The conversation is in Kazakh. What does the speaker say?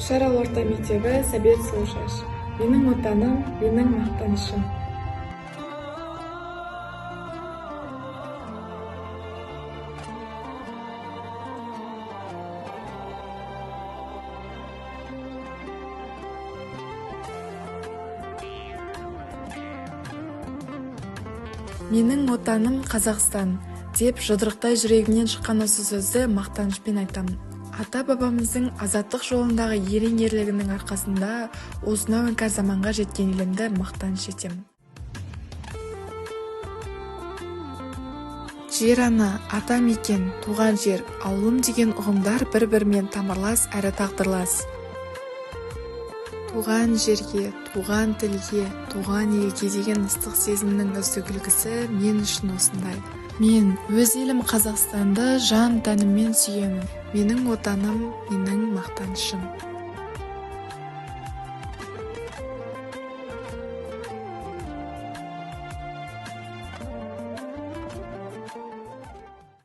Шарал орта мектебі Сәбет Сұлушаш. Менің отаным, менің мақтанышым. Менің отаным Қазақстан деп жұдырықтай жүрегімнен шыққан осы сөзді мақтанышпен айтамын. Ата-бабамыздың азаттық жолындағы ерен ерлігінің арқасында осынау іңкәр заманға жеткен елімді мақтаныш етемін. Жер ана, ата мекен, туған жер, ауылым деген ұғымдар бір-бірімен тамырлас әрі тағдырлас. Туған жерге, туған тілге, туған елге деген ыстық сезімнің үздік үлгісі мен үшін осындай. Мен өз елім Қазақстанды жан тәніммен сүйемін. Менің отаным, менің мақтанышым.